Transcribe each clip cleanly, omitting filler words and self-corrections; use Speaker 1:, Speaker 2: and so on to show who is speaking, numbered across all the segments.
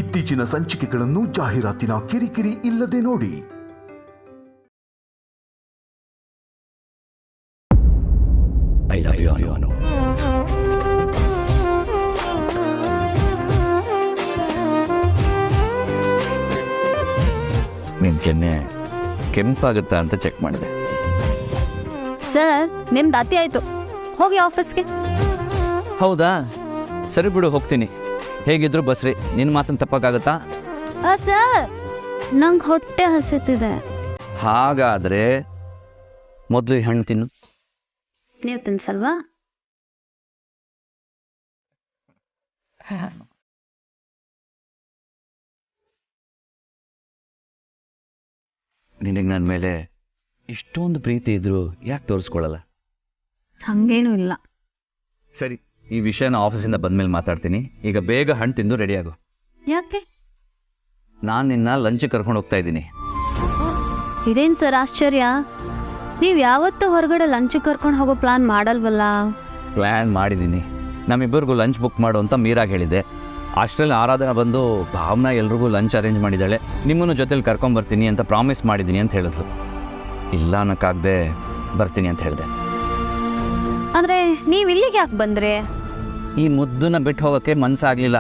Speaker 1: ಇತ್ತೀಚಿನ ಸಂಚಿಕೆಗಳನ್ನು ಜಾಹೀರಾತಿನ ಕಿರಿಕಿರಿ ಇಲ್ಲದೆ ನೋಡಿ.
Speaker 2: I love you, Anu. ನಿನ್ ಕೆನ್ನೆ ಕೆಂಪಾಗುತ್ತಾ ಅಂತ ಚೆಕ್ ಮಾಡಿದೆ.
Speaker 3: ಸರ್, ನಿಮ್ದು ಅತಿ ಆಯ್ತು, ಹೋಗಿ ಆಫೀಸ್ಗೆ.
Speaker 2: ಹೌದಾ, ಸರಿ ಬಿಡು, ಹೋಗ್ತೀನಿ. ಹೇಗಿದ್ರು ಬಸ್ರಿ, ನಿನ್ನ ಮಾತನ್ನು ತಪ್ಪಕ್ಕಾಗತ್ತಾ?
Speaker 3: ಸರ್, ನಂಗೆ ಹೊಟ್ಟೆ ಹಸಿತಿದೆ.
Speaker 2: ಹಾಗಾದ್ರೆ ಮೊದಲು ಹಣ್ಣು ತಿನ್ನು.
Speaker 3: ನೀವು ತಿನ್ಸಲ್ವಾ?
Speaker 2: ನಿನಗೆ ನನ್ನ ಮೇಲೆ ಇಷ್ಟೊಂದು ಪ್ರೀತಿ ಇದ್ರು ಯಾಕೆ ತೋರಿಸ್ಕೊಳ್ಳಲ್ಲ?
Speaker 3: ಹಂಗೇನೂ ಇಲ್ಲ.
Speaker 2: ಸರಿ, ಈ ವಿಷಯನ ಆಫೀಸಿಂದ ಬಂದ್ಮೇಲೆ ಮಾತಾಡ್ತೀನಿ. ಈಗ ಬೇಗ ಹಣ್ಣು ತಿಂದು ರೆಡಿ ಆಗು.
Speaker 3: ಯಾಕೆ?
Speaker 2: ನಾನು ನಿನ್ನ ಲಂಚ್ ಕರ್ಕೊಂಡು ಹೋಗ್ತಾ ಇದ್ದೀನಿ.
Speaker 3: ಇದೇನು ಸರ್ ಆಶ್ಚರ್ಯ, ನೀವು ಯಾವತ್ತೂ ಹೊರಗಡೆ ಲಂಚ್ ಕರ್ಕೊಂಡು ಹೋಗೋ ಪ್ಲಾನ್ ಮಾಡಲ್ವಲ್ಲ?
Speaker 2: ಪ್ಲ್ಯಾನ್ ಮಾಡಿದ್ದೀನಿ. ನಮ್ಮಿಬ್ಬರಿಗೂ ಲಂಚ್ ಬುಕ್ ಮಾಡು ಅಂತ ಮೀರಾಗಿ ಹೇಳಿದೆ. ಅಷ್ಟರಲ್ಲಿ ಆರಾಧನಾ ಬಂದು ಭಾವನಾ ಎಲ್ರಿಗೂ ಲಂಚ್ ಅರೇಂಜ್ ಮಾಡಿದ್ದಾಳೆ, ನಿಮ್ಮನ್ನು ಜೊತೆಲಿ ಕರ್ಕೊಂಬರ್ತೀನಿ ಅಂತ ಪ್ರಾಮಿಸ್ ಮಾಡಿದ್ದೀನಿ ಅಂತ ಹೇಳಿದ್ಲು. ಇಲ್ಲ ಅನ್ನೋಕ್ಕಾಗದೆ ಬರ್ತೀನಿ ಅಂತ ಹೇಳಿದೆ.
Speaker 3: ಅಂದರೆ ನೀವು ಇಲ್ಲಿಗೆ ಯಾಕೆ ಬಂದ್ರಿ?
Speaker 2: ಈ ಮುದ್ದನ್ನ ಬಿಟ್ಟು ಹೋಗೋಕ್ಕೆ ಮನಸ್ಸಾಗಲಿಲ್ಲ,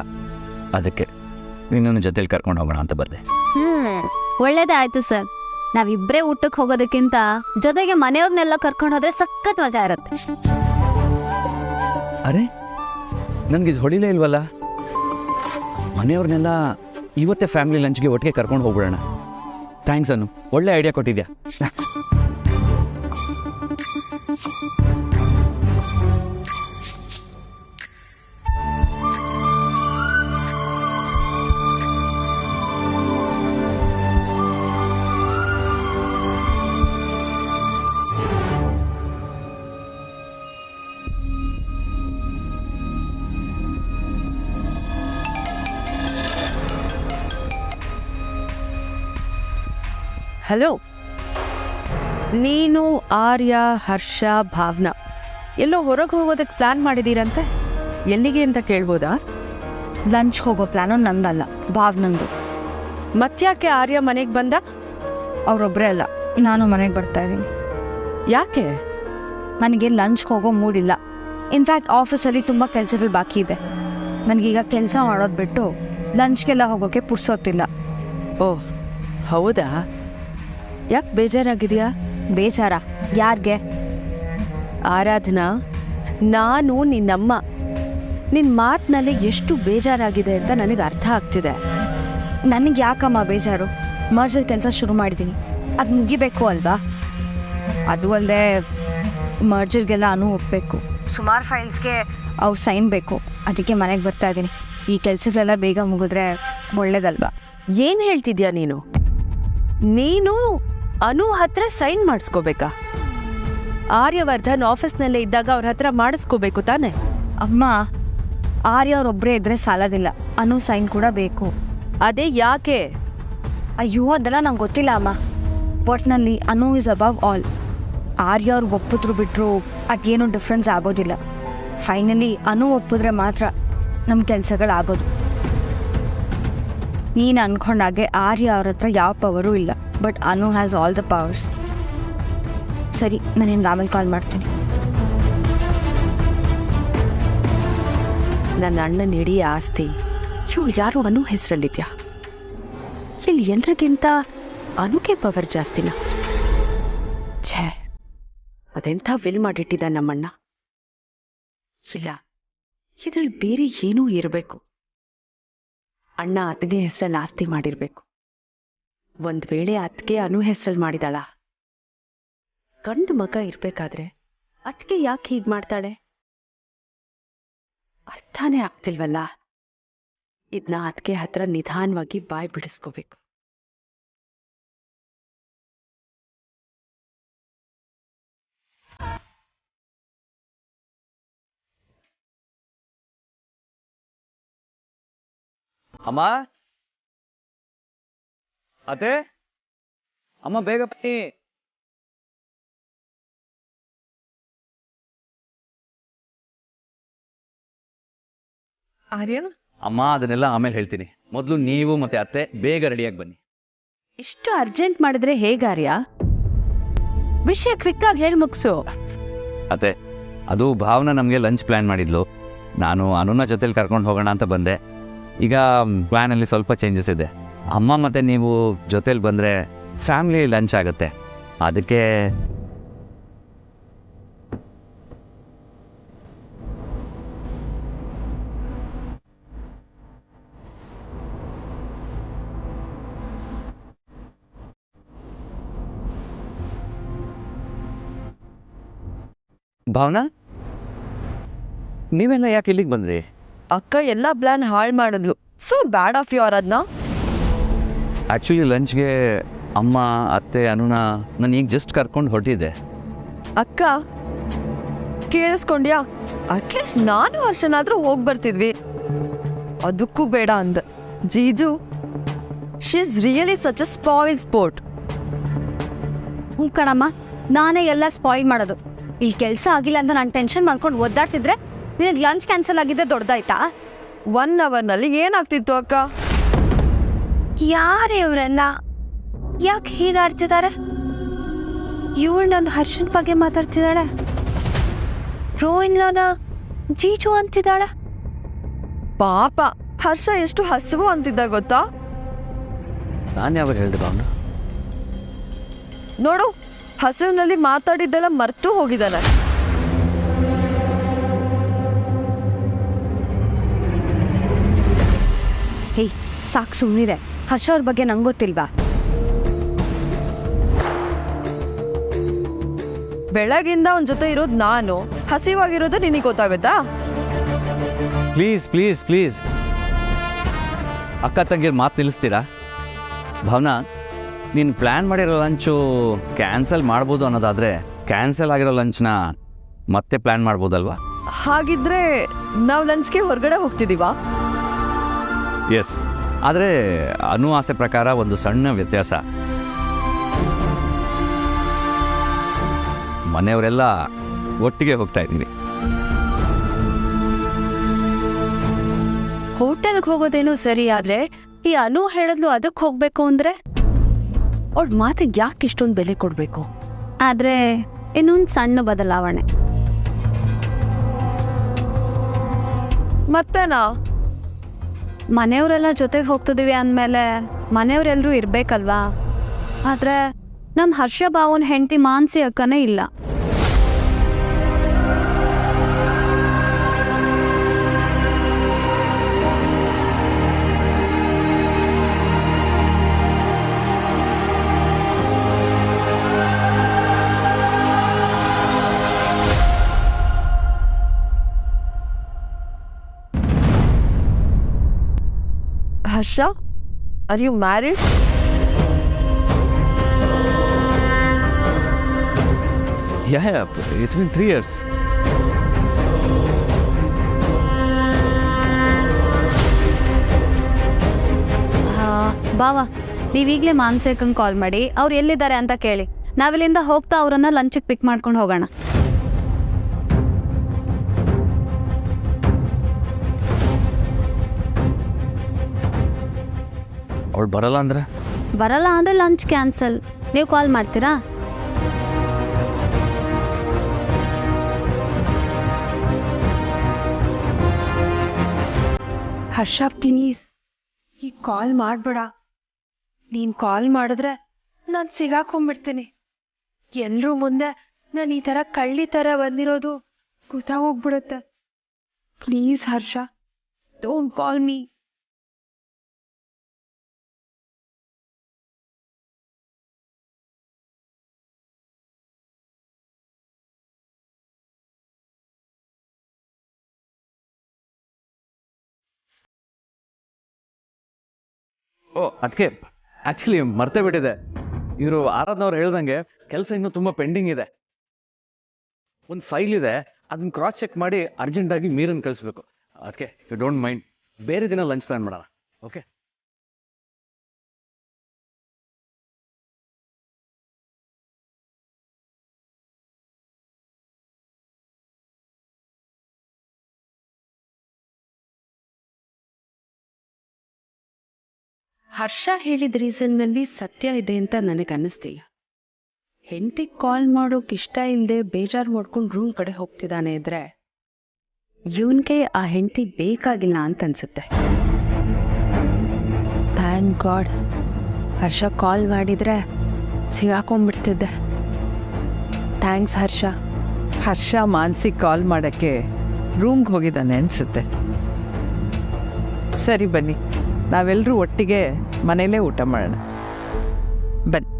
Speaker 2: ಅದಕ್ಕೆ ನಿನ್ನನ್ನು ಜೊತೆಲಿ ಕರ್ಕೊಂಡು ಹೋಗೋಣ ಅಂತ ಬಂದೆ.
Speaker 3: ಒಳ್ಳೇದೇ ಆಯಿತು ಸರ್. ನಾವಿಬ್ಬರೇ ಊಟಕ್ಕೆ ಹೋಗೋದಕ್ಕಿಂತ ಜೊತೆಗೆ ಮನೆಯವ್ರನ್ನೆಲ್ಲ ಕರ್ಕೊಂಡು ಹೋದ್ರೆ ಸಖತ್ ಮಜಾ ಇರುತ್ತೆ.
Speaker 2: ಅರೆ, ನನಗಿದು ಹೊಡಿಲೇ ಇಲ್ವಲ್ಲ. ಮನೆಯವ್ರನ್ನೆಲ್ಲ ಇವತ್ತೇ ಫ್ಯಾಮಿಲಿ ಲಂಚ್ಗೆ ಒಟ್ಟಿಗೆ ಕರ್ಕೊಂಡು ಹೋಗ್ಬಿಡೋಣ. ಥ್ಯಾಂಕ್ಸ್ ಅನ್ನು, ಒಳ್ಳೆ ಐಡಿಯಾ ಕೊಟ್ಟಿದ್ಯಾ.
Speaker 4: ಹಲೋ, ನೀನು ಆರ್ಯ, ಹರ್ಷ, ಭಾವನಾ ಎಲ್ಲೋ ಹೊರಗೆ ಹೋಗೋದಕ್ಕೆ ಪ್ಲ್ಯಾನ್ ಮಾಡಿದ್ದೀರಂತೆ. ಎಲ್ಲಿಗೆ ಅಂತ ಕೇಳ್ಬೋದಾ?
Speaker 3: ಲಂಚ್ ಹೋಗೋ ಪ್ಲಾನು ನಂದಲ್ಲ, ಭಾವನಂದು.
Speaker 4: ಮತ್ತ್ಯಾಕೆ ಆರ್ಯ ಮನೆಗೆ ಬಂದ?
Speaker 3: ಅವರೊಬ್ಬರೇ ಅಲ್ಲ, ನಾನು ಮನೆಗೆ ಬರ್ತಾ ಇದ್ದೀನಿ.
Speaker 4: ಯಾಕೆ?
Speaker 3: ನನಗೆ ಲಂಚ್ಗೆ ಹೋಗೋ ಮೂಡಿಲ್ಲ. ಇನ್ಫ್ಯಾಕ್ಟ್ ಆಫೀಸಲ್ಲಿ ತುಂಬ ಕೆಲಸಗಳು ಬಾಕಿ ಇದೆ. ನನಗೀಗ ಕೆಲಸ ಮಾಡೋದು ಬಿಟ್ಟು ಲಂಚ್ಗೆಲ್ಲ ಹೋಗೋಕ್ಕೆ ಪುರ್ಸೋತಿಲ್ಲ.
Speaker 4: ಓಹ್, ಹೌದಾ? ಯಾಕೆ ಬೇಜಾರಾಗಿದೆಯಾ?
Speaker 3: ಬೇಜಾರ? ಯಾರಿಗೆ?
Speaker 4: ಆರಾಧನಾ, ನಾನು ನಿನ್ನಮ್ಮ. ನಿನ್ನ ಮಾತಿನಲ್ಲಿ ಎಷ್ಟು ಬೇಜಾರಾಗಿದೆ ಅಂತ ನನಗೆ ಅರ್ಥ ಆಗ್ತಿದೆ.
Speaker 3: ನನಗೆ ಯಾಕಮ್ಮ ಬೇಜಾರು? ಮರ್ಜರ್ ಕೆಲಸ ಶುರು ಮಾಡಿದ್ದೀನಿ, ಅದು ಮುಗಿಬೇಕು ಅಲ್ವಾ? ಅದು ಅಲ್ಲದೆ ಮರ್ಜರ್ಗೆಲ್ಲ ಒಪ್ಪಬೇಕು, ಸುಮಾರು ಫೈಲ್ಸ್ಗೆ ಅವ್ರು ಸೈನ್ ಬೇಕು. ಅದಕ್ಕೆ ಮನೆಗೆ ಬರ್ತಾ ಇದ್ದೀನಿ. ಈ ಕೆಲಸಗಳೆಲ್ಲ ಬೇಗ ಮುಗಿದ್ರೆ ಒಳ್ಳೇದಲ್ವಾ?
Speaker 4: ಏನು ಹೇಳ್ತಿದ್ಯಾ ನೀನು? ನೀನು ಅನು ಹತ್ರ ಸೈನ್ ಮಾಡಿಸ್ಕೋಬೇಕಾ? ಆರ್ಯವರ್ಧನ್ ಆಫೀಸ್ನಲ್ಲೇ ಇದ್ದಾಗ ಅವ್ರ ಹತ್ರ ಮಾಡಿಸ್ಕೋಬೇಕು ತಾನೆ?
Speaker 3: ಅಮ್ಮ, ಆರ್ಯ ಅವರೊಬ್ಬರೇ ಇದ್ದರೆ ಸಾಲೋದಿಲ್ಲ, ಅನು ಸೈನ್ ಕೂಡ ಬೇಕು.
Speaker 4: ಅದೇ ಯಾಕೆ?
Speaker 3: ಅಯ್ಯೋ, ಅದೆಲ್ಲ ನಂಗೆ ಗೊತ್ತಿಲ್ಲ ಅಮ್ಮ. ಒಟ್ನಲ್ಲಿ ಅನು ಇಸ್ ಅಬವ್ ಆಲ್. ಆರ್ಯ ಅವ್ರಿಗೆ ಒಪ್ಪಿದ್ರು ಬಿಟ್ಟರು ಅದೇನು ಡಿಫ್ರೆನ್ಸ್ ಆಗೋದಿಲ್ಲ. ಫೈನಲಿ ಅನು ಒಪ್ಪಿದ್ರೆ ಮಾತ್ರ ನಮ್ಮ ಕೆಲಸಗಳಾಗೋದು. ನೀನು ಅಂದ್ಕೊಂಡಾಗೆ ಆರ್ಯ ಅವ್ರ ಹತ್ರ ಯಾವ ಪವರು ಇಲ್ಲ, but Anu has all the powers. ಸರಿ, ನಾನು ನಿಮ್ಗೆ ಆಮೇಲೆ ಕಾಲ್ ಮಾಡ್ತೀನಿ.
Speaker 4: ನನ್ನ ಅಣ್ಣನ ಇಡೀ ಆಸ್ತಿ ಇವಳು ಯಾರು ಅನು ಹೆಸರಲ್ಲಿದ್ಯಾ? ಇಲ್ಲಿ ಎಲ್ರಿಗಿಂತ ಅನುಗೆ ಪವರ್ ಜಾಸ್ತಿನ? ಛೇ, ಅದೆಂಥ ವಿಲ್ ಮಾಡಿಟ್ಟಿದ್ದ ನಮ್ಮಣ್ಣ. ಇಲ್ಲ, ಇದ್ರಲ್ಲಿ ಬೇರೆ ಏನೂ ಇರಬೇಕು. ಅಣ್ಣ ಅತ್ತಿಗೆ ಹೆಸರಲ್ಲಿ ಆಸ್ತಿ ಮಾಡಿರ್ಬೇಕು. ಒಂದು ವೇಳೆ ಅತ್ತಿಗೆ ಅನು ಹೆಸರಲ್ಲಿ ಮಾಡಿದಾಳ? ಗಂಡು ಮಗ ಇರಬೇಕಾದ್ರೆ ಅತ್ತಿಗೆ ಯಾಕೆ ಹೀಗೆ ಮಾಡ್ತಾಳೆ? ಅರ್ಥನೇ ಆಗ್ತಿಲ್ವಲ್ಲ. ಇದನ್ನ ಅತ್ತಿಗೆ ಹತ್ರ ನಿಧಾನವಾಗಿ ಬಾಯಿ ಬಿಡಿಸ್ಕೋಬೇಕು.
Speaker 2: ಅಮ್ಮ, ಅದೇ ಅಮ್ಮ, ಬೇಗ ಬನ್ನಿ.
Speaker 4: ಆರ್ಯನ್,
Speaker 2: ಅಮ್ಮ, ಅದನ್ನೆಲ್ಲ ಆಮೇಲೆ ಹೇಳ್ತೀನಿ. ಮೊದಲು ನೀವು ಮತ್ತು ಅತ್ತೆ ಬೇಗ ರೆಡಿಯಾಗಿ ಬನ್ನಿ.
Speaker 4: ಇಷ್ಟು ಅರ್ಜೆಂಟ್ ಮಾಡಿದ್ರೆ ಹೇಗಾರ್ಯ? ವಿಷಯ ಕ್ವಿಕ್ಕಾಗಿ ಹೇಳಿ ಮುಗಿಸು.
Speaker 2: ಅತ್ತೆ, ಅದು ಭಾವನಾ ನಮಗೆ ಲಂಚ್ ಪ್ಲ್ಯಾನ್ ಮಾಡಿದ್ಲು. ನಾನು ಅನುನ ಜೊತೆಲಿ ಕರ್ಕೊಂಡು ಹೋಗೋಣ ಅಂತ ಬಂದೆ. ಈಗ ಪ್ಲ್ಯಾನಲ್ಲಿ ಸ್ವಲ್ಪ ಚೇಂಜಸ್ ಇದೆ. ಅಮ್ಮ ಮತ್ತು ನೀವು ಜೊತೇಲಿ ಬಂದರೆ ಫ್ಯಾಮಿಲಿ ಲಂಚ್ ಆಗುತ್ತೆ. ಅದಕ್ಕೆ ಭಾವನಾ, ನೀವೆಲ್ಲ ಯಾಕೆ ಇಲ್ಲಿಗೆ ಬಂದ್ರಿ?
Speaker 4: ಅಕ್ಕ ಎಲ್ಲ ಪ್ಲಾನ್ ಹಾಳು ಮಾಡಿದ್ಲು. ಸೊ ಬ್ಯಾಡ್ ಆಫ್ ಯು ಅದನ್ನ.
Speaker 2: ಆ್ಯಕ್ಚುಲಿ ಲಂಚ್ಗೆ ಅಮ್ಮ ಅತ್ತೆ ಅನುನ ನಾನು ಈಗ ಜಸ್ಟ್ ಕರ್ಕೊಂಡು ಹೊರಟಿದ್ದೆ.
Speaker 4: ಅಕ್ಕ ಕೇಳಿಸ್ಕೊಂಡ್ಯಾ? ಅಟ್ಲೀಸ್ಟ್ ನಾನು ಹರ್ಷನಾದ್ರೂ ಹೋಗಿ ಬರ್ತಿದ್ವಿ. ಅದಕ್ಕೂ ಬೇಡ ಅಂದ. Jiju, she is really such a spoil sport.
Speaker 3: ಹ್ಞೂ ಕಣಮ್ಮ, ನಾನೇ ಎಲ್ಲ ಸ್ಪಾಯ್ಲ್ ಮಾಡೋದು. ಈ ಕೆಲಸ ಆಗಿಲ್ಲ ಅಂತ ನಾನು ಟೆನ್ಷನ್ ಮಾಡ್ಕೊಂಡು ಒದ್ದಾಡ್ತಿದ್ರೆ ನಿನಗೆ ಲಂಚ್ ಕ್ಯಾನ್ಸಲ್ ಆಗಿದ್ದೆ ದೊಡ್ಡದಾಯ್ತಾ?
Speaker 4: 1 ಅವರ್ನಲ್ಲಿ ಏನಾಗ್ತಿತ್ತು ಅಕ್ಕ?
Speaker 3: ಯಾರೇ ಇವರೆಲ್ಲ? ಯಾಕೆ ಹೀಗಾಡ್ತಿದ್ದಾರೆ? ಇವಳು ನನ್ನ ಹರ್ಷನ್ ಬಗ್ಗೆ ಮಾತಾಡ್ತಿದ್ದಾಳೆ, ರೋಹಿನ್ಲನ ಜೀಜು ಅಂತಿದ್ದಾಳೆ.
Speaker 4: ಪಾಪ ಹರ್ಷ ಎಷ್ಟು ಹಸಿವು ಅಂತಿದ್ದ ಗೊತ್ತಾ?
Speaker 2: ನಾನು ಯಾವಾಗ ಹೇಳಿದೆ ಭಾವನಾ?
Speaker 4: ನೋಡು, ಹಸಿವಿನಲ್ಲಿ ಮಾತಾಡಿದ್ದೆಲ್ಲ ಮರ್ತು ಹೋಗಿದ್ದಾನೆ.
Speaker 3: ಹೇಯ್, ಸಾಕು ಸುಮ್ಮನಿರೆ. ಹರ್ಷ ಅವ್ರ ಬಗ್ಗೆ ನಂಗೆ ಗೊತ್ತಿಲ್ವಾ?
Speaker 4: ಬೆಳಗಿಂದ ಅವನ ಜೊತೆ ಇರೋದು ನಾನು, ಹಸಿವಾಗಿರೋದು ನಿನಗೆ ಗೊತ್ತಾಗುತ್ತಾ?
Speaker 2: ಪ್ಲೀಸ್ ಪ್ಲೀಸ್ ಪ್ಲೀಸ್, ಅಕ್ಕ ತಂಗಿರ್ ಮಾತು ನಿಲ್ಲಿಸ್ತೀರಾ? ಭಾವನಾ, ನೀನು ಪ್ಲ್ಯಾನ್ ಮಾಡಿರೋ ಲಂಚು ಕ್ಯಾನ್ಸಲ್ ಮಾಡ್ಬೋದು ಅನ್ನೋದಾದರೆ ಕ್ಯಾನ್ಸಲ್ ಆಗಿರೋ ಲಂಚ್ನ ಮತ್ತೆ ಪ್ಲ್ಯಾನ್ ಮಾಡ್ಬೋದಲ್ವಾ?
Speaker 4: ಹಾಗಿದ್ರೆ ನಾವು ಲಂಚ್ಗೆ ಹೊರಗಡೆ ಹೋಗ್ತಿದ್ದೀವಾ?
Speaker 2: ಎಸ್, ಆದರೆ ಅನು ಆಸೆ ಪ್ರಕಾರ ಒಂದು ಸಣ್ಣ ವ್ಯತ್ಯಾಸ. ಮನೆಯವರೆಲ್ಲ ಒಟ್ಟಿಗೆ ಹೋಗ್ತಾ ಇದ್ದೀವಿ.
Speaker 3: ಹೋಟೆಲ್ಗೆ ಹೋಗೋದೇನೋ ಸರಿ, ಆದರೆ ಈ ಅನು ಹೇಳಿದ್ಲು ಅದಕ್ಕೆ ಹೋಗಬೇಕು ಅಂದರೆ ಅವ್ಳ ಮಾತಿಗೆ ಯಾಕೆ ಇಷ್ಟೊಂದು ಬೆಲೆ ಕೊಡಬೇಕು? ಆದರೆ ಇನ್ನೊಂದು ಸಣ್ಣ ಬದಲಾವಣೆ.
Speaker 4: ಮತ್ತೇನಾ?
Speaker 3: ಮನೆಯವರೆಲ್ಲ ಜೊತೆಗೆ ಹೋಗ್ತಿದ್ದೀವಿ ಅಂದಮೇಲೆ ಮನೆಯವರೆಲ್ಲರೂ ಇರಬೇಕಲ್ವಾ? ಆದರೆ ನಮ್ಮ ಹರ್ಷ ಭಾವನ ಹೆಂಡತಿ ಮಾನಸಿ ಅಕ್ಕನೇ ಇಲ್ಲ.
Speaker 4: Harsha, are you married?
Speaker 2: Yeah, it's been 3 years.
Speaker 3: ಬಾವಾ, ನೀವೀಗಲೇ ಮಾನಸಿಕಂಗೆ ಕಾಲ್ ಮಾಡಿ ಅವ್ರು ಎಲ್ಲಿದ್ದಾರೆ ಅಂತ ಕೇಳಿ. ನಾವಿಲ್ಲಿಂದ ಹೋಗ್ತಾ ಅವರನ್ನು ಲಂಚಿಗೆ ಪಿಕ್ ಮಾಡ್ಕೊಂಡು ಹೋಗೋಣ.
Speaker 2: ಅವಳು ಬರಲ್ಲ ಅಂದರೆ?
Speaker 3: ಬರಲ್ಲ ಅಂದರೆ ಲಂಚ್ ಕ್ಯಾನ್ಸಲ್. ನೀವು ಕಾಲ್ ಮಾಡ್ತೀರಾ?
Speaker 5: ಹರ್ಷ, ಪ್ಲೀಸ್ ಈಗ ಕಾಲ್ ಮಾಡಬೇಡ. ನೀನು ಕಾಲ್ ಮಾಡಿದ್ರೆ ನಾನು ಸಿಗಾಕೊಂಡ್ಬಿಡ್ತೀನಿ. ಎಲ್ಲರೂ ಮುಂದೆ ನಾನು ಈ ಥರ ಕಳ್ಳಿ ಥರ ಬಂದಿರೋದು ಗೊತ್ತಾಗೋಗ್ಬಿಡುತ್ತೆ. Please Harsha, don't call me.
Speaker 2: ಓ, ಅದಕ್ಕೆ ಆ್ಯಕ್ಚುಲಿ ಮರ್ತೇ ಬಿಟ್ಟಿದೆ. ಇವರು ಆರಾಧನವ್ರು ಹೇಳ್ದಂಗೆ ಕೆಲಸ ಇನ್ನೂ ತುಂಬ ಪೆಂಡಿಂಗ್ ಇದೆ. ಒಂದು ಫೈಲ್ ಇದೆ, ಅದನ್ನ ಕ್ರಾಸ್ ಚೆಕ್ ಮಾಡಿ ಅರ್ಜೆಂಟಾಗಿ ಮೀರನ್ನು ಕಳಿಸ್ಬೇಕು. ಅದಕ್ಕೆ ಯು ಡೋಂಟ್ ಮೈಂಡ್, ಬೇರೆ ದಿನ ಲಂಚ್ ಪ್ಲಾನ್ ಮಾಡೋಣ. ಓಕೆ?
Speaker 4: ಹರ್ಷ ಹೇಳಿದ ರೀಸನ್ನಲ್ಲಿ ಸತ್ಯ ಇದೆ ಅಂತ ನನಗನ್ನಿಸ್ತಿಲ್ಲ. ಹೆಂಡತಿಗೆ ಕಾಲ್ ಮಾಡೋಕೆ ಇಷ್ಟ ಇಲ್ಲದೆ ಬೇಜಾರು ಮಾಡ್ಕೊಂಡು ರೂಮ್ ಕಡೆ ಹೋಗ್ತಿದ್ದಾನೆ ಇದ್ರೆ ಇವನ್ಗೆ ಆ ಹೆಂಡತಿ ಬೇಕಾಗಿಲ್ಲ ಅಂತ ಅನ್ಸುತ್ತೆ.
Speaker 3: ಥ್ಯಾಂಕ್ ಗಾಡ್ ಹರ್ಷ ಕಾಲ್ ಮಾಡಿದರೆ ಸಿಗಾಕೊಂಡ್ಬಿಡ್ತಿದ್ದೆ. ಥ್ಯಾಂಕ್ಸ್ ಹರ್ಷ.
Speaker 6: ಹರ್ಷ ಮಾನ್ಸಿಗೆ ಕಾಲ್ ಮಾಡೋಕ್ಕೆ ರೂಮ್ಗೆ ಹೋಗಿದ್ದಾನೆ ಅನಿಸುತ್ತೆ. ಸರಿ ಬನ್ನಿ, ನಾವೆಲ್ಲರೂ ಒಟ್ಟಿಗೆ ಮನೇಲೇ ಊಟ ಮಾಡೋಣ. ಬನ್ನಿ.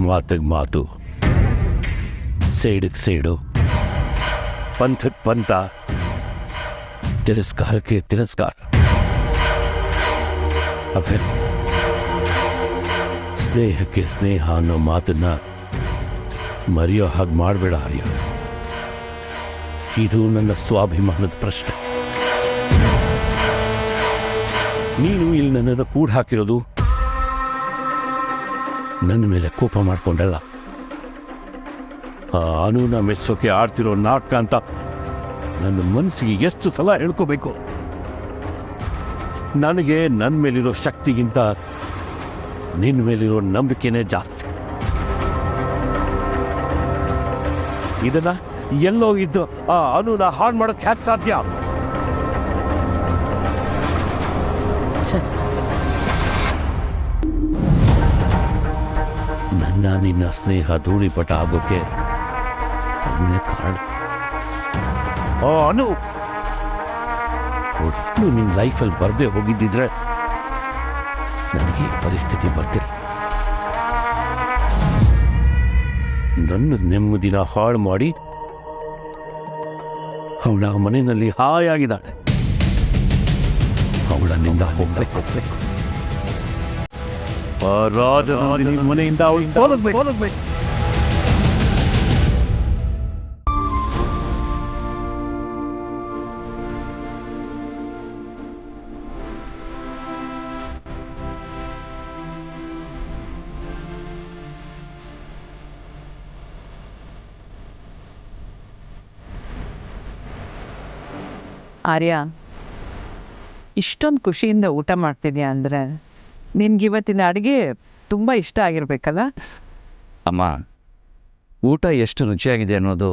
Speaker 7: ಮಾತಿಗೆ ಮಾತು, ಸೇಡಿಗೆ ಸೇಡು, ಪಂಥಕ್ಕೆ ಪಂಥ, ತಿರಸ್ಕಾರಕ್ಕೆ ತಿರಸ್ಕಾರ. ಅಫೆ ಸ್ನೇಹಕ್ಕೆ ಸ್ನೇಹ ಅನ್ನೋ ಮಾತನ್ನ ಮರೆಯೋ ಹಾಗೆ ಮಾಡಬೇಡ ಆರ್ಯ. ಇದು ನನ್ನ ಸ್ವಾಭಿಮಾನದ ಪ್ರಶ್ನೆ. ನೀನು ಇಲ್ಲಿ ನನ್ನನ್ನು ಕೂಡ ಹಾಕಿರೋದು ನನ್ನ ಮೇಲೆ ಕೋಪ ಮಾಡಿಕೊಂಡಲ್ಲ. ಆ ಅನುನ ಮೆಚ್ಚೋಕೆ ಆಡ್ತಿರೋ ನಾಟಕ ಅಂತ ನನ್ನ ಮನಸ್ಸಿಗೆ ಎಷ್ಟು ಸಲ ಹೇಳ್ಕೋಬೇಕು. ನನಗೆ ನನ್ನ ಮೇಲಿರೋ ಶಕ್ತಿಗಿಂತ ನಿನ್ನ ಮೇಲಿರೋ ನಂಬಿಕೆನೇ ಜಾಸ್ತಿ. ಇದನ್ನ ಎಲ್ಲೋ ಇದ್ದು ಆ ಅನುನ ಹಾಳು ಮಾಡೋಕ್ಕೆ ಹ್ಯಾಕ್ ಸಾಧ್ಯ? ನನ್ನ ನಿನ್ನ ಸ್ನೇಹ ಧೂಳಿಪಟ ಆಗೋಕೆ ಅದನ್ನೇ ಕಾರಣ. ಓ ಅನು, ಒಟ್ಟು ನಿನ್ನ ಲೈಫಲ್ಲಿ ಬರದೆ ಹೋಗಿದ್ದಿದ್ರೆ ನನಗೆ ಈ ಪರಿಸ್ಥಿತಿ ಬರ್ತಿರ. ನನ್ನ ನೆಮ್ಮದಿನ ಹಾಳು ಮಾಡಿ ಅವಳ ಮನೆಯಲ್ಲಿ ಹಾಯಾಗಿದ್ದಾಳೆ. ಅವಳನ್ನಿಂದ ಹೋಗ್ಬೇಕು. ಮನೆಯಿಂದ ಹೋಗ್ಬೇಕು.
Speaker 6: ಆರ್ಯ, ಇಷ್ಟೊಂದು ಖುಷಿಯಿಂದ ಊಟ ಮಾಡ್ತಿದ್ಯಾ ಅಂದರೆ ನಿನ್ಗಿವತ್ತಿನ ಅಡುಗೆ ತುಂಬ ಇಷ್ಟ ಆಗಿರ್ಬೇಕಲ್ಲ?
Speaker 2: ಅಮ್ಮ, ಊಟ ಎಷ್ಟು ರುಚಿಯಾಗಿದೆ ಅನ್ನೋದು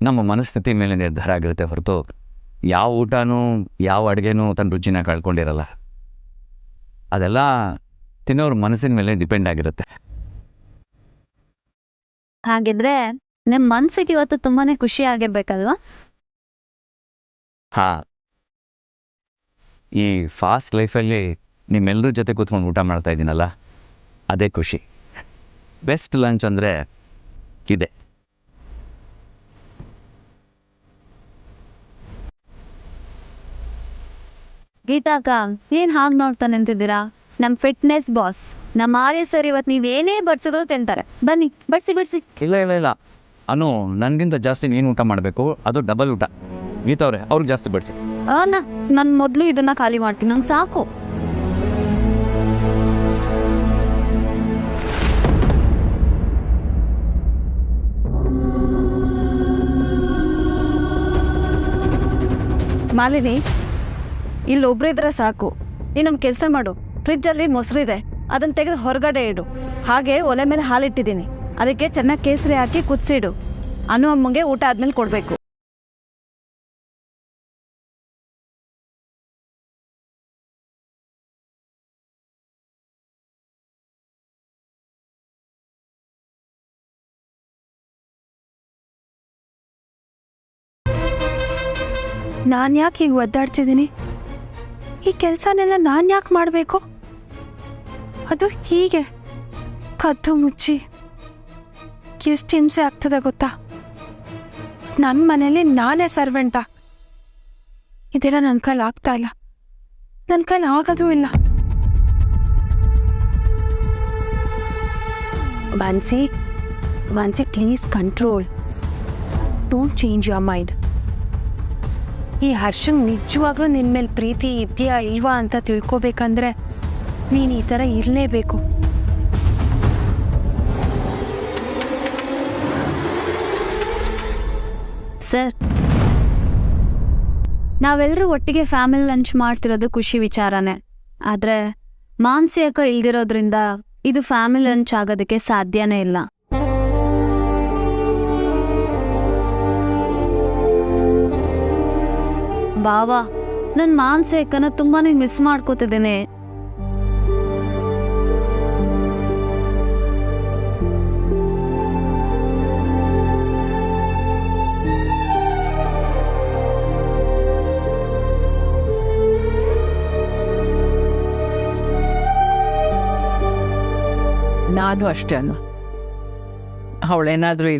Speaker 2: ನಮ್ಮ ಮನಸ್ಥಿತಿ ಮೇಲೆ ನಿರ್ಧಾರ ಆಗಿರುತ್ತೆ ಹೊರತು ಯಾವ ಊಟನೂ ಯಾವ ಅಡುಗೆನೂ ತನ್ನ ರುಚಿನ ಕಳ್ಕೊಂಡಿರಲ್ಲ. ಅದೆಲ್ಲ ತಿನ್ನೋರ ಮನಸ್ಸಿನ ಮೇಲೆ ಡಿಪೆಂಡ್ ಆಗಿರುತ್ತೆ.
Speaker 3: ಹಾಗಿದ್ರೆ ನಿಮ್ಮ ಮನ್ಸಿಗೆ ಇವತ್ತು ತುಂಬಾನೇ ಖುಷಿ ಆಗಿರ್ಬೇಕಲ್ವಾ?
Speaker 2: ಹಾಂ, ಈ ಫಾಸ್ಟ್ ಲೈಫಲ್ಲಿ ನಿಮ್ಮೆಲ್ಲರ ಜೊತೆ ಕೂತ್ಕೊಂಡು ಊಟ ಮಾಡ್ತಾ ಇದ್ದೀನಲ್ಲ, ಅದೇ ಖುಷಿ. ಬೆಸ್ಟ್ ಲಂಚ್ ಅಂದರೆ ಇದೆ.
Speaker 3: ಗೀತಾಕ, ಏನು ಹಾಗೆ ನೋಡ್ತಾ ನಿಂತಿದ್ದೀರಾ? ನಮ್ಮ ಫಿಟ್ನೆಸ್ ಬಾಸ್ ನಮ್ಮ ಆರ್ಯ ಸರ್ ಇವತ್ತು ನೀವೇನೇ ಬಡ್ಸಿದ್ರು ತಿಂತಾರೆ. ಬನ್ನಿ ಬಡ್ಸಿ.
Speaker 2: ಇಲ್ಲ ಅನು, ನನಗಿಂತ ಜಾಸ್ತಿ ನೀನು ಊಟ ಮಾಡಬೇಕು, ಅದು ಡಬಲ್ ಊಟ. ಗೀತವ್ರೆ, ಅವ್ರಿಗೆ ಜಾಸ್ತಿ ಬಡಿಸಿ.
Speaker 3: ನಾನು ಮೊದಲು ಇದನ್ನ ಖಾಲಿ ಮಾಡ್ತೀನಿ, ನಂಗೆ ಸಾಕು. ಮಾಲಿನಿ, ಇಲ್ಲಿ ಒಬ್ರಿದ್ರೆ ಸಾಕು. ನೀನೊಂದು ಕೆಲಸ ಮಾಡು, ಫ್ರಿಜ್ಜಲ್ಲಿ ಮೊಸರಿದೆ, ಅದನ್ನು ತೆಗೆದು ಹೊರಗಡೆ ಇಡು. ಹಾಗೆ ಒಲೆ ಮೇಲೆ ಹಾಲಿಟ್ಟಿದ್ದೀನಿ, ಅದಕ್ಕೆ ಚೆನ್ನಾಗಿ ಕೇಸರಿ ಹಾಕಿ ಕುದಿಸಿಡು. ಅನು ಅಮ್ಮಂಗೆ ಊಟ ಆದ್ಮೇಲೆ ಕೊಡಬೇಕು.
Speaker 5: ನಾನು ಯಾಕೆ ಹೀಗೆ ಒದ್ದಾಡ್ತಿದ್ದೀನಿ? ಈ ಕೆಲಸನೆಲ್ಲ ನಾನು ಯಾಕೆ ಮಾಡಬೇಕು? ಅದು ಹೀಗೆ ಕದ್ದು ಮುಚ್ಚಿ ಎಷ್ಟು ಹಿಂಸೆ ಆಗ್ತದೆ ಗೊತ್ತಾ? ನನ್ನ ಮನೇಲಿ ನಾನೇ ಸರ್ವೆಂಟ. ಇದೆಲ್ಲ ನನ್ನ ಕೈಲಿ ಆಗ್ತಾ ಇಲ್ಲ, ನನ್ನ ಕೈಲಿ ಆಗೋದೂ ಇಲ್ಲ. Mansi please control. Don't change your mind. ಈ ಹರ್ಷಂಗ್ ನಿಜವಾಗ್ಲೂ ನಿನ್ನ ಮೇಲೆ ಪ್ರೀತಿ ಇದೆಯಾ ಇಲ್ವಾ ಅಂತ ತಿಳ್ಕೊಬೇಕಂದ್ರೆ ನೀನು ಈ ಥರ ಇರಲೇಬೇಕು.
Speaker 3: ಸರ್, ನಾವೆಲ್ಲರೂ ಒಟ್ಟಿಗೆ ಫ್ಯಾಮಿಲಿ ಲಂಚ್ ಮಾಡ್ತಿರೋದು ಖುಷಿ ವಿಚಾರನೇ. ಆದರೆ ಮಾನಸಿ ಅಕ್ಕ ಇಲ್ದಿರೋದ್ರಿಂದ ಇದು ಫ್ಯಾಮಿಲಿ ಲಂಚ್ ಆಗೋದಕ್ಕೆ ಸಾಧ್ಯನೇ ಇಲ್ಲ. ಬಾವಾ, ನನ್ನ ಮಾನಸಿ ಅಕ್ಕನ ತುಂಬಾನೇ ಮಿಸ್ ಮಾಡ್ಕೋತಿದ್ದೇನೆ.
Speaker 6: ನಾನು ಅಷ್ಟೇ ಅವಳೇನಾದರೂ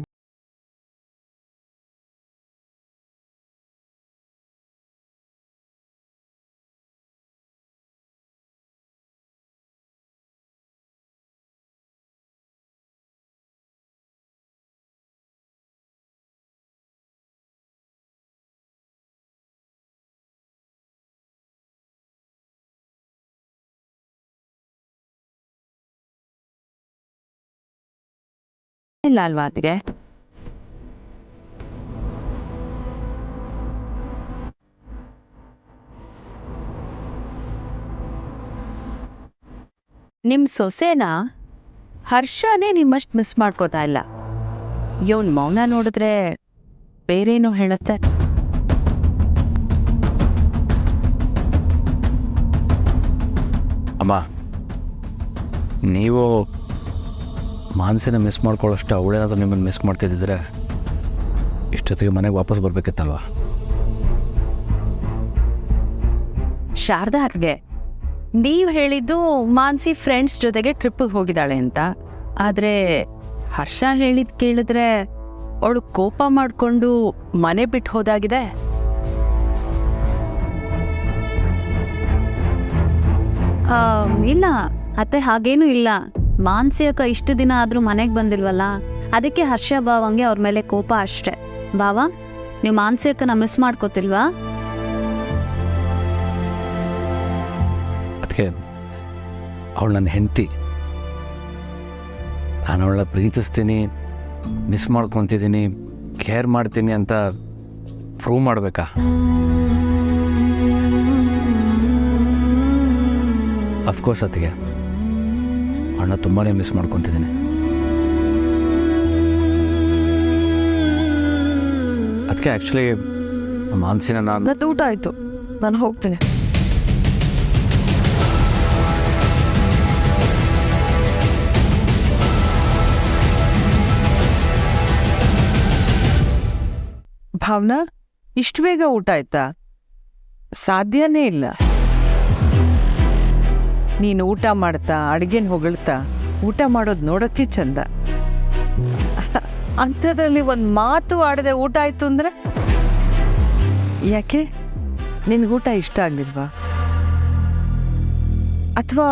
Speaker 6: ಇಲ್ಲ ಅಲ್ವಾ ಅದಕ್ಕೆ? ನಿಮ್ಮ ಸೊಸೆನ ಹರ್ಷನೇ ನಿಮ್ಮಷ್ಟು ಮಿಸ್ ಮಾಡ್ಕೋತಾ ಇಲ್ಲ. ಇವನ್ ಮೌನ ನೋಡಿದ್ರೆ ಬೇರೇನೋ ಹೇಳುತ್ತೆ.
Speaker 2: ಅಮ್ಮ, ನೀವು ಮಾನಸಿನ ಮಿಸ್ ಮಾಡ್ಕೊಳ್ಳೋಷ್ಟು ಅವಳೇನಾದ್ರೂ ನಿಮ್ಮನ್ನು ಮಿಸ್ ಮಾಡ್ತಿದ್ದಿದ್ರೆ ಇಷ್ಟೊತ್ತಿಗೆ ಮನೆಗೆ ವಾಪಸ್ ಬರಬೇಕಿತ್ತಲ್ವ?
Speaker 4: ಶಾರದಾರ್ಗೆ ನೀವು ಹೇಳಿದ್ದು ಮಾನಸಿ ಫ್ರೆಂಡ್ಸ್ ಜೊತೆಗೆ ಟ್ರಿಪ್ಪಿಗೆ ಹೋಗಿದ್ದಾಳೆ ಅಂತ. ಆದರೆ ಹರ್ಷ ಹೇಳಿದ್ದು ಕೇಳಿದ್ರೆ ಅವಳು ಕೋಪ ಮಾಡಿಕೊಂಡು ಮನೆ ಬಿಟ್ಟು ಹೋದಾಗಿದೆ.
Speaker 3: ಇಲ್ಲ ಅತ್ತೆ, ಹಾಗೇನೂ ಇಲ್ಲ. ಮಾನಸಿ ಅಕ್ಕ ಇಷ್ಟು ದಿನ ಆದರೂ ಮನೆಗೆ ಬಂದಿಲ್ವಲ್ಲ, ಅದಕ್ಕೆ ಹರ್ಷ ಬಾವಂಗೆ ಅವ್ರ ಮೇಲೆ ಕೋಪ ಅಷ್ಟೆ. ಬಾವ, ನೀವು ಮಾನಸಿ ಅಕ್ಕನ ಮಿಸ್ ಮಾಡ್ಕೋತಿಲ್ವಾ?
Speaker 2: ಅದಕ್ಕೆ ಅವಳು ನನ್ನ ಹೆಂಡತಿ. ನಾನು ಅವಳನ್ನ ಪ್ರೀತಿಸ್ತೀನಿ, ಮಿಸ್ ಮಾಡ್ಕೊತಿದ್ದೀನಿ, ಕೇರ್ ಮಾಡ್ತೀನಿ ಅಂತ ಪ್ರೂವ್ ಮಾಡಬೇಕಾ? ಅಫ್ಕೋರ್ಸ್ ಅದಕ್ಕೆ ಅವಳನ್ನ ತುಂಬಾ ಮಿಸ್ ಮಾಡ್ಕೊತಿದ್ದೀನಿ. ಅದಕ್ಕೆ ಆ್ಯಕ್ಚುಲಿ ಮಾನಸಿನ ನಾನು
Speaker 3: ಊಟ ಆಯಿತು, ನಾನು ಹೋಗ್ತೀನಿ.
Speaker 6: ಭಾವನಾ, ಇಷ್ಟು ಬೇಗ ಊಟ ಆಯ್ತಾ? ಸಾಧ್ಯನೇ ಇಲ್ಲ. ನೀನು ಊಟ ಮಾಡ್ತಾ ಅಡುಗೆನ ಹೊಗಳ್ತಾ ಊಟ ಮಾಡೋದು ನೋಡೋಕ್ಕೆ ಚಂದ. ಅಂಥದ್ರಲ್ಲಿ ಒಂದು ಮಾತು ಆಡದೆ ಊಟ ಆಯಿತು ಅಂದರೆ ಯಾಕೆ? ನಿನಗೂಟ ಇಷ್ಟ ಆಗಲಿಲ್ವಾ? ಅಥವಾ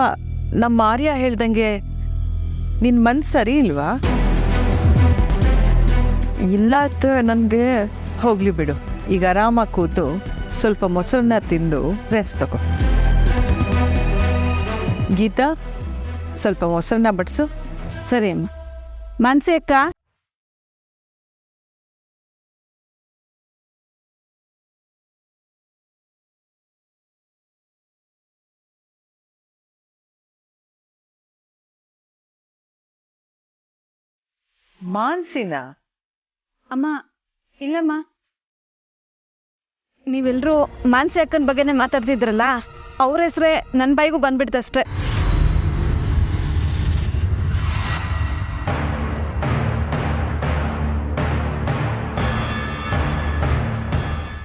Speaker 6: ನಮ್ಮ ಆರ್ಯ ಹೇಳ್ದಂಗೆ ನಿನ್ನ ಮನ್ಸು ಸರಿ ಇಲ್ವಾ? ಇಲ್ಲ ಅಂತ ನನಗೆ ಹೋಗಲಿ ಬಿಡು. ಈಗ ಆರಾಮಾಗಿ ಕೂತು ಸ್ವಲ್ಪ ಮೊಸರನ್ನ ತಿಂದು ರೆಸ್ಟ್ ತಗೋ. ಗೀತಾ, ಸ್ವಲ್ಪ ಮೊಸರನ್ನ ಬಡಿಸು.
Speaker 3: ಸರಿ ಅಮ್ಮ. ಮಾನಸಿ ಅಕ್ಕ,
Speaker 6: ಮಾನ್ಸಿನ
Speaker 3: ಅಮ್ಮ. ಇಲ್ಲಮ್ಮ, ನೀವೆಲ್ಲರೂ ಮಾನಸಿ ಅಕ್ಕನ ಬಗ್ಗೆನೇ ಮಾತಾಡ್ತಿದ್ರಲ್ಲ, ಅವ್ರ ಹೆಸರೇ ನನ್ನ ಬಾಯಿಗೂ ಬಂದ್ಬಿಡ್ತಷ್ಟೆ.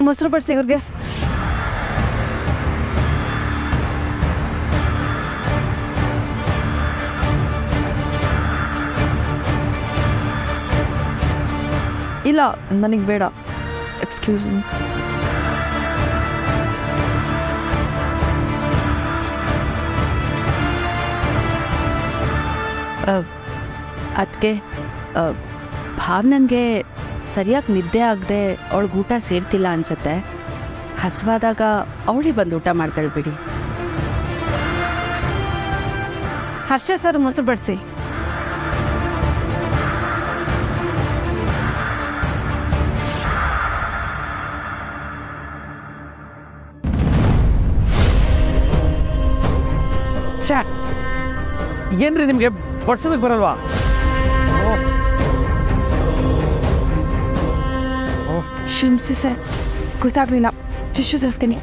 Speaker 3: ಮೊಸರು ಬಡಿಸಿ ಇವ್ರಿಗೆ. ಇಲ್ಲ, ನನಗೆ ಬೇಡ. Excuse me.
Speaker 4: ಅದಕ್ಕೆ ಭಾವನಂಗೆ ಸರಿಯಾಗಿ ನಿದ್ದೆ ಆಗದೆ ಅವಳಿಗೆ ಊಟ ಸೇರ್ತಿಲ್ಲ ಅನ್ಸುತ್ತೆ. ಹಸುವಾದಾಗ ಅವಳೇ ಬಂದು ಊಟ ಮಾಡ್ತಾಳೆ ಬಿಡಿ.
Speaker 3: ಹರ್ಷ ಸರ್ ಮೊಸರು ಬಡಿಸಿ.
Speaker 8: ಏನ್ರಿ ನಿಮಗೆ ಬಡ್ಸೋದಕ್ಕೆ ಬರಲ್ವಾ?
Speaker 5: ಕ್ಷಮಿಸಿ ಸರ್, ಗೊತ್ತಾಗ್ಲಿಲ್ಲ. ಟಿಶ್ಯೂ ತರ್ತೀನಿ.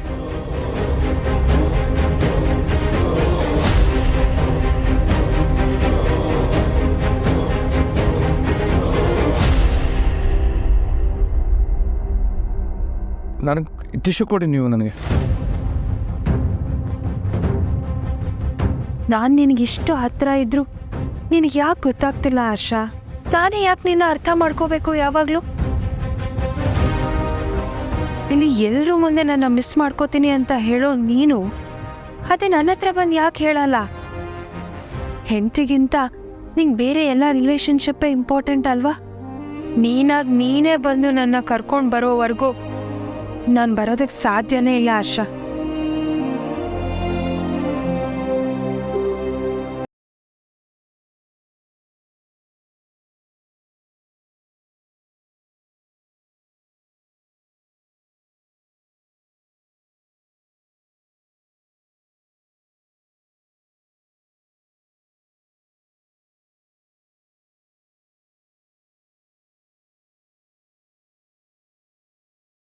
Speaker 8: ನನಗೆ ಟಿಶ್ಯೂ ಕೊಡಿ ನೀವು ನನಗೆ.
Speaker 5: ನಾನು ನಿನಗಿಷ್ಟು ಹತ್ತಿರ ಇದ್ರು ನಿನಗೆ ಯಾಕೆ ಗೊತ್ತಾಗ್ತಿಲ್ಲ ಹರ್ಷ? ನಾನೇ ಯಾಕೆ ನಿನ್ನ ಅರ್ಥ ಮಾಡ್ಕೋಬೇಕು ಯಾವಾಗಲೂ? ಇಲ್ಲಿ ಎಲ್ಲರೂ ಮುಂದೆ ನನ್ನ ಮಿಸ್ ಮಾಡ್ಕೋತೀನಿ ಅಂತ ಹೇಳೋ ನೀನು ಅದೇ ನನ್ನ ಹತ್ರ ಬಂದು ಯಾಕೆ ಹೇಳಲ್ಲ? ಹೆಂಡತಿಗಿಂತ ನಿಂಗೆ ಬೇರೆ ಎಲ್ಲ ರಿಲೇಷನ್ಶಿಪ್ಪೇ ಇಂಪಾರ್ಟೆಂಟ್ ಅಲ್ವಾ? ನೀನೇ ಬಂದು ನನ್ನ ಕರ್ಕೊಂಡು ಬರೋವರೆಗೂ ನಾನು ಬರೋದಕ್ಕೆ ಸಾಧ್ಯನೇ ಇಲ್ಲ ಹರ್ಷ.